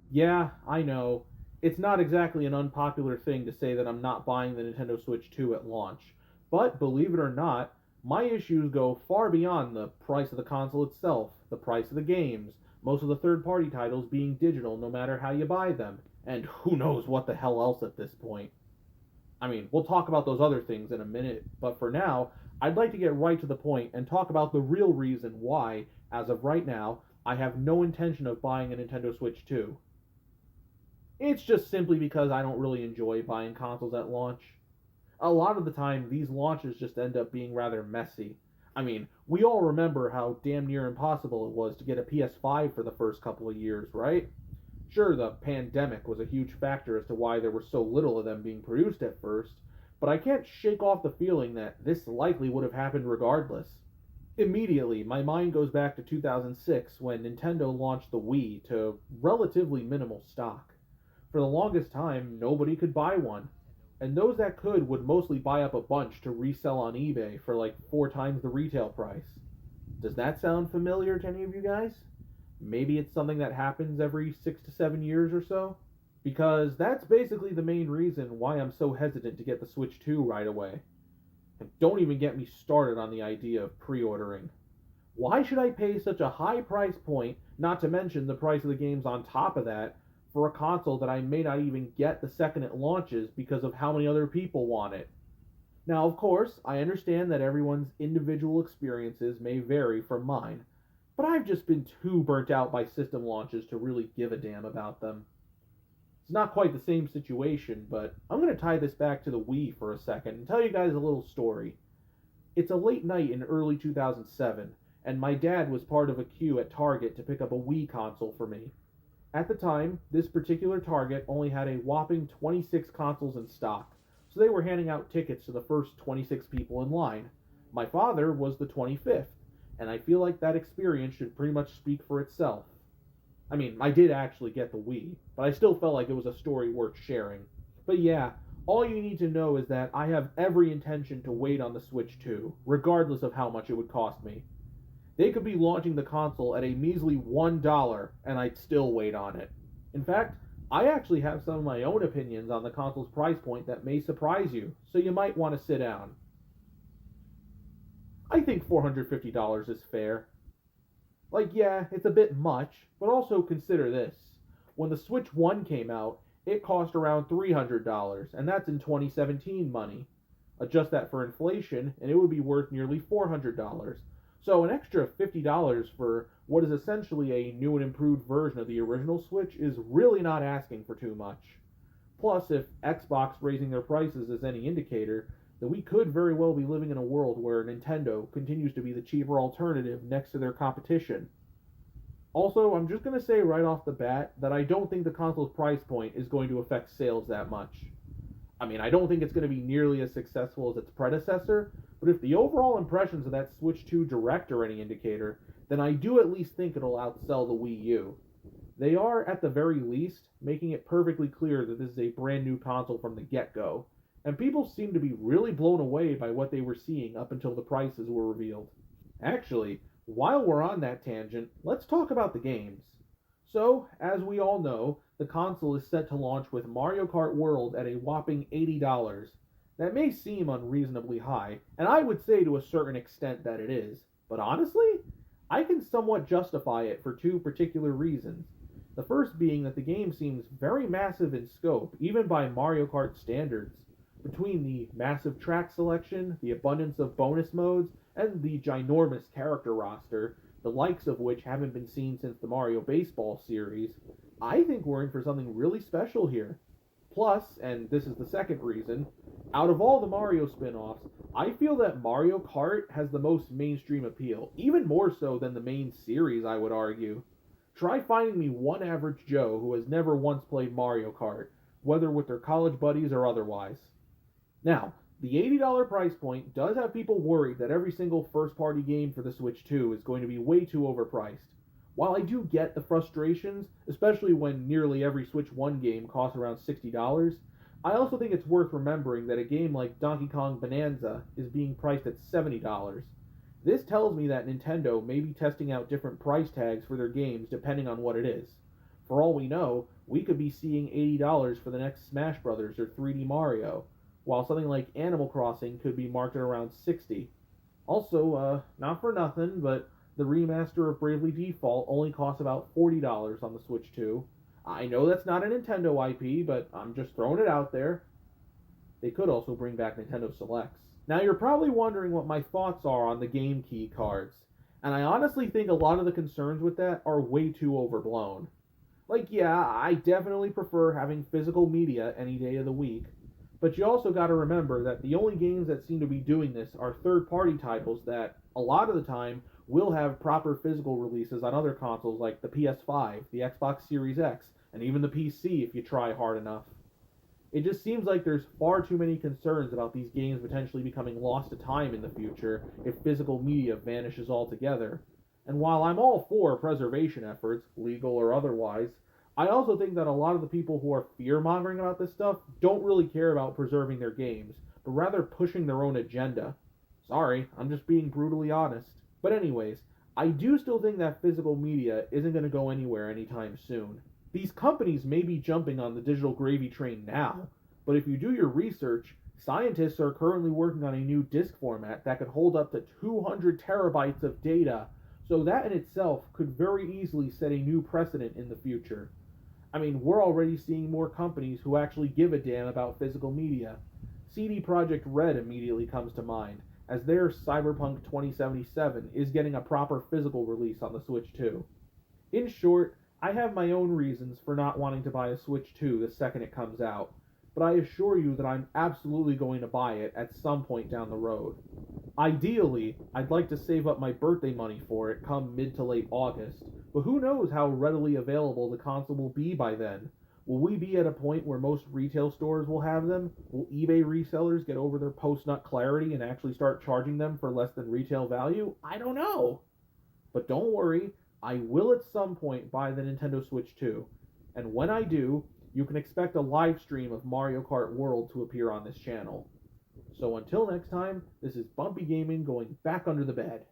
Yeah, I know. It's not exactly an unpopular thing to say that I'm not buying the Nintendo Switch 2 at launch. But believe it or not, my issues go far beyond the price of the console itself, the price of the games, most of the third party titles being digital no matter how you buy them, and who knows what the hell else at this point. I mean, we'll talk about those other things in a minute, but for now, I'd like to get right to the point and talk about the real reason why, as of right now, I have no intention of buying a Nintendo Switch 2. It's just simply because I don't really enjoy buying consoles at launch. A lot of the time, these launches just end up being rather messy. I mean, we all remember how damn near impossible it was to get a PS5 for the first couple of years, right? Sure, the pandemic was a huge factor as to why there were so little of them being produced at first, but I can't shake off the feeling that this likely would have happened regardless. Immediately, my mind goes back to 2006 when Nintendo launched the Wii to relatively minimal stock. For the longest time, nobody could buy one, and those that could would mostly buy up a bunch to resell on eBay for like four times the retail price. Does that sound familiar to any of you guys? Maybe it's something that happens every 6 to 7 years or so? Because that's basically the main reason why I'm so hesitant to get the Switch 2 right away. And don't even get me started on the idea of pre ordering. Why should I pay such a high price point, not to mention the price of the games on top of that, for a console that I may not even get the second it launches because of how many other people want it? Now, of course, I understand that everyone's individual experiences may vary from mine, but I've just been too burnt out by system launches to really give a damn about them. It's not quite the same situation, but I'm going to tie this back to the Wii for a second and tell you guys a little story. It's a late night in early 2007, and my dad was part of a queue at Target to pick up a Wii console for me. At the time, this particular Target only had a whopping 26 consoles in stock, so they were handing out tickets to the first 26 people in line. My father was the 25th, and I feel like that experience should pretty much speak for itself. I mean, I did actually get the Wii, but I still felt like it was a story worth sharing. But yeah, all you need to know is that I have every intention to wait on the Switch 2, regardless of how much it would cost me. They could be launching the console at a measly $1, and I'd still wait on it. In fact, I actually have some of my own opinions on the console's price point that may surprise you, so you might want to sit down. I think $450 is fair. Like, yeah, it's a bit much, but also consider this. When the Switch 1 came out, it cost around $300, and that's in 2017 money. Adjust that for inflation, and it would be worth nearly $400. So, an extra $50 for what is essentially a new and improved version of the original Switch is really not asking for too much. Plus, if Xbox raising their prices is any indicator, then we could very well be living in a world where Nintendo continues to be the cheaper alternative next to their competition. Also, I'm just going to say right off the bat that I don't think the console's price point is going to affect sales that much. I mean, I don't think it's going to be nearly as successful as its predecessor, but if the overall impressions of that Switch 2 Direct are any indicator, then I do at least think it'll outsell the Wii U. They are, at the very least, making it perfectly clear that this is a brand new console from the get go, and people seem to be really blown away by what they were seeing up until the prices were revealed. Actually, while we're on that tangent, let's talk about the games. So, as we all know, the console is set to launch with Mario Kart World at a whopping $80. That may seem unreasonably high, and I would say to a certain extent that it is, but honestly, I can somewhat justify it for two particular reasons. The first being that the game seems very massive in scope, even by Mario Kart standards. Between the massive track selection, the abundance of bonus modes, and the ginormous character roster, the likes of which haven't been seen since the Mario Baseball series, I think we're in for something really special here. Plus, and this is the second reason, out of all the Mario spin offs, I feel that Mario Kart has the most mainstream appeal, even more so than the main series, I would argue. Try finding me one average Joe who has never once played Mario Kart, whether with their college buddies or otherwise. Now, the $80 price point does have people worried that every single first party game for the Switch 2 is going to be way too overpriced. While I do get the frustrations, especially when nearly every Switch 1 game costs around $60, I also think it's worth remembering that a game like Donkey Kong Bonanza is being priced at $70. This tells me that Nintendo may be testing out different price tags for their games depending on what it is. For all we know, we could be seeing $80 for the next Smash Brothers or 3D Mario, while something like Animal Crossing could be marked at around 60. Also, not for nothing, but the remaster of Bravely Default only costs about $40 on the Switch 2. I know that's not a Nintendo IP, but I'm just throwing it out there. They could also bring back Nintendo Selects. Now, you're probably wondering what my thoughts are on the Game Key cards, and I honestly think a lot of the concerns with that are way too overblown. Like, yeah, I definitely prefer having physical media any day of the week, but you also gotta remember that the only games that seem to be doing this are third party titles that, a lot of the time, will have proper physical releases on other consoles like the PS5, the Xbox Series X, and even the PC if you try hard enough. It just seems like there's far too many concerns about these games potentially becoming lost to time in the future if physical media vanishes altogether. And while I'm all for preservation efforts, legal or otherwise, I also think that a lot of the people who are fear mongering about this stuff don't really care about preserving their games, but rather pushing their own agenda. Sorry, I'm just being brutally honest. But, anyways, I do still think that physical media isn't going to go anywhere anytime soon. These companies may be jumping on the digital gravy train now, but if you do your research, scientists are currently working on a new disk format that could hold up to 200 terabytes of data, so that in itself could very easily set a new precedent in the future. I mean, we're already seeing more companies who actually give a damn about physical media. CD Projekt Red immediately comes to mind, as their Cyberpunk 2077 is getting a proper physical release on the Switch 2. In short, I have my own reasons for not wanting to buy a Switch 2 the second it comes out, but I assure you that I'm absolutely going to buy it at some point down the road. Ideally, I'd like to save up my birthday money for it come mid to late August, but who knows how readily available the console will be by then? Will we be at a point where most retail stores will have them? Will eBay resellers get over their post-nut clarity and actually start charging them for less than retail value? I don't know. But don't worry, I will at some point buy the Nintendo Switch 2. And when I do, you can expect a live stream of Mario Kart World to appear on this channel. So until next time, this is Bumpy Gaming going back under the bed.